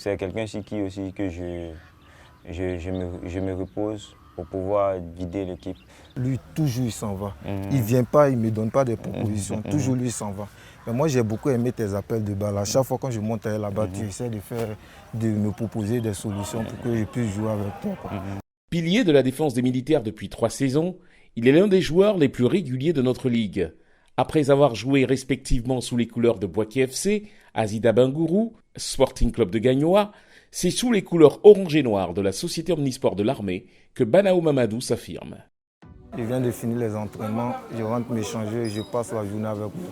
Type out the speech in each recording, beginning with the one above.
c'est quelqu'un sur qui aussi que je me repose pour pouvoir guider l'équipe. Lui, toujours, il s'en va. Il ne vient pas, il ne me donne pas des propositions. Toujours, lui, il s'en va. Mais moi, j'ai beaucoup aimé tes appels de balle. À chaque fois quand je monte là-bas, tu essaies de me proposer des solutions pour que je puisse jouer avec toi, quoi. Pilier de la défense des militaires depuis 3 saisons, il est l'un des joueurs les plus réguliers de notre ligue. Après avoir joué respectivement sous les couleurs de Boaké FC, Azida Bengourou, Sporting Club de Gagnoa, c'est sous les couleurs orange et noir de la Société Omnisport de l'Armée que Banao Mamadou s'affirme. Je viens de finir les entraînements, je rentre m'échanger et je passe la journée avec vous.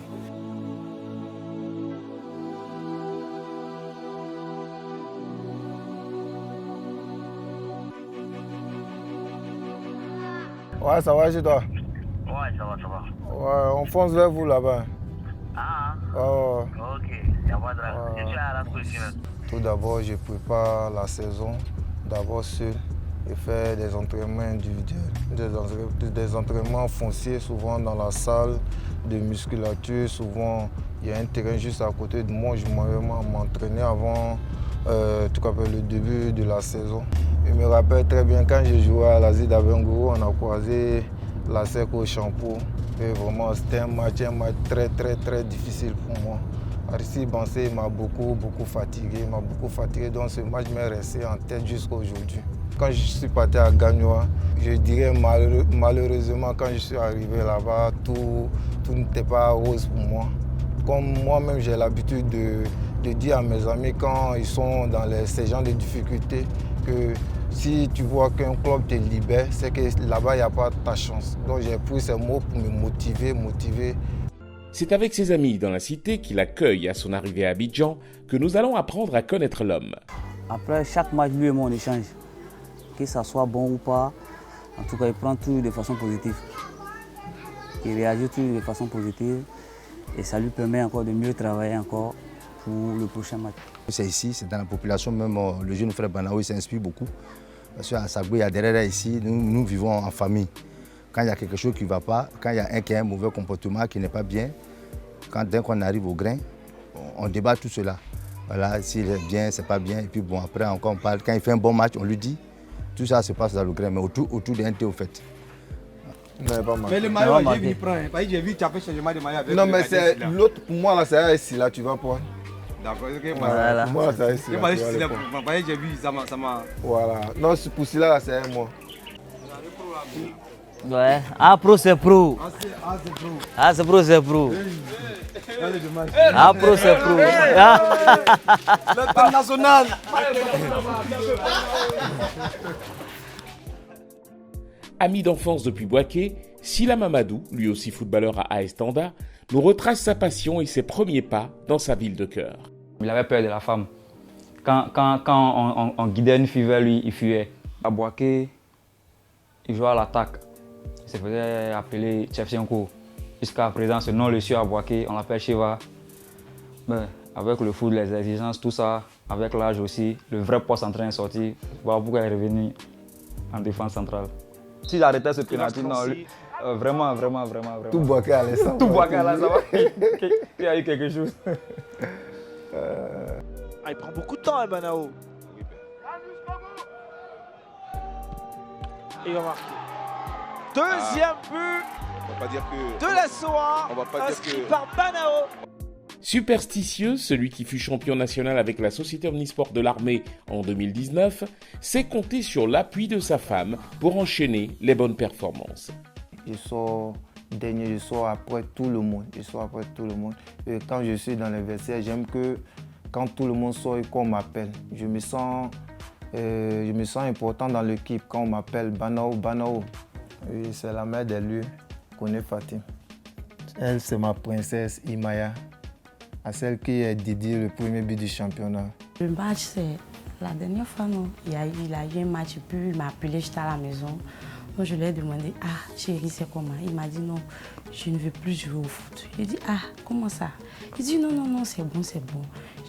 Ouais, ça va chez toi? Ouais, ça va, ça va. Ouais, on fonce vers vous là-bas. Ah, Ouais. ok, il n'y a pas de problème. Je suis à la position. Tout d'abord, je prépare la saison, d'abord seul, et faire des entraînements individuels, des entraînements fonciers, souvent dans la salle de musculature. Souvent, il y a un terrain juste à côté de moi, je m'entraîner avant le début de la saison. Je me rappelle très bien quand j'ai joué à l'Azida Bengourou, on a croisé la SEC au Champour. Et vraiment, c'était un match très difficile pour moi. Aristide Bansé m'a beaucoup fatigué, donc ce match m'est resté en tête jusqu'à aujourd'hui. Quand je suis parti à Gagnoa, je dirais malheureusement quand je suis arrivé là-bas, tout n'était pas rose pour moi. Comme moi-même j'ai l'habitude de dire à mes amis quand ils sont dans ces genres de difficultés que si tu vois qu'un club te libère, c'est que là-bas il n'y a pas ta chance. Donc j'ai pris ces mots pour me motiver. C'est avec ses amis dans la cité qu'il accueille à son arrivée à Abidjan que nous allons apprendre à connaître l'homme. Après chaque match, lui et moi on échange. Que ça soit bon ou pas, en tout cas il prend tout de façon positive. Il réagit tout de façon positive et ça lui permet encore de mieux travailler encore pour le prochain match. C'est ici, c'est dans la population, même le jeune frère Banao il s'inspire beaucoup. Parce qu'à Sagbo, il y a derrière ici, nous vivons en famille. Quand il y a quelque chose qui ne va pas, quand il y a un qui a un mauvais comportement, qui n'est pas bien, dès qu'on arrive au grain, on débat tout cela. Voilà, s'il est bien, c'est pas bien. Et puis bon, après encore on parle. Quand il fait un bon match, on lui dit. Tout ça se passe dans le grain, mais autour d'un thé au fait. Mais le maillot, j'ai vu prendre. J'ai vu tu as fait changement de maillot avec. Non, mais c'est l'autre, pour moi là, c'est ici là, tu vas prendre. D'accord, ok. Voilà. Pour moi, c'est ici. J'ai vu, ça m'a. Voilà. Non, pour celui là, c'est un mois. Ouais, ah pro c'est pro. Ah c'est pro c'est pro. Ah pro c'est pro. L'international. Ami d'enfance depuis Boaké, Sila Mamadou, lui aussi footballeur à AS Tanda, nous retrace sa passion et ses premiers pas dans sa ville de cœur. Il avait peur de la femme. Quand on guidait une fille vers lui, il fuyait. À Boaké, il jouait à l'attaque. Il se faisait appeler Tchefchenko. Jusqu'à présent, ce nom le suit à Boaké, on l'appelle Shiva. Mais avec le foot, les exigences, tout ça, avec l'âge aussi, le vrai poste en train de sortir. Voilà pourquoi il est revenu en défense centrale. S'il arrêtait ce pénalty, non, lui, vraiment. Tout Boaké allait savoir. Tout Boaké allait savoir qu'il y a eu quelque chose. Il prend beaucoup de temps, hein, Banao. Il va marquer. Deuxième but de la SOA, inscrit par Banao. Superstitieux, celui qui fut champion national avec la Société Omnisport de l'Armée en 2019, sait compter sur l'appui de sa femme pour enchaîner les bonnes performances. Je sors dernier, je sors après tout le monde. Et quand je suis dans les vestiaires, j'aime que quand tout le monde sort et qu'on m'appelle, je me sens important dans l'équipe quand on m'appelle Banao. Et c'est la mère des lieux, connaît Fatim. Elle, c'est ma princesse Imaya, à celle qui a dédié le premier but du championnat. Le match, c'est la dernière fois, non. Il a eu un match, puis il m'a appelé, j'étais à la maison. Moi, je lui ai demandé, ah, chérie, c'est comment? Il m'a dit, non, je ne veux plus jouer au foot. J'ai dit, ah, comment ça? Il dit, non, c'est bon,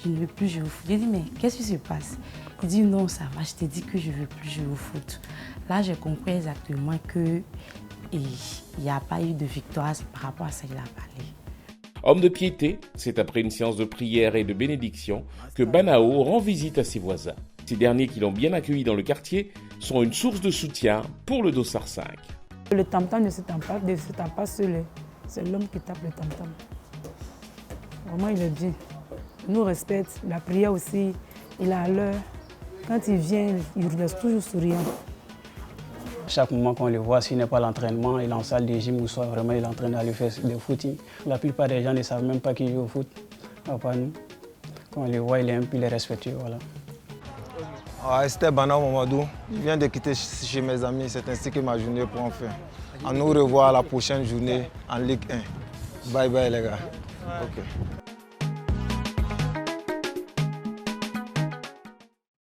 je ne veux plus jouer au foot. J'ai dit, mais qu'est-ce qui se passe? Il dit, non, ça va, je t'ai dit que je ne veux plus jouer au foot. Là, j'ai compris exactement qu'il n'y a pas eu de victoire par rapport à ça qu'il a parlé. Homme de piété, c'est après une séance de prière et de bénédiction que Banao rend visite à ses voisins. Ces derniers qui l'ont bien accueilli dans le quartier sont une source de soutien pour le Dossard 5. Le tam-tam ne se tape pas seul, c'est l'homme qui tape le tam-tam. Vraiment, il est bien. Il nous respecte, la prière aussi, il est à l'heure. Quand il vient, il reste toujours souriant. Chaque moment qu'on le voit, s'il n'est pas à l'entraînement, il est en salle de gym ou soit vraiment il est en train d'aller faire des footing. La plupart des gens ne savent même pas qu'il joue au foot, à part nous. Quand on le voit, il est un peu respectueux. Voilà. C'était Banao Mamadou. Je viens de quitter chez mes amis, c'est ainsi que ma journée prend fin. À nous revoir la prochaine journée en Ligue 1. Bye bye les gars. Okay.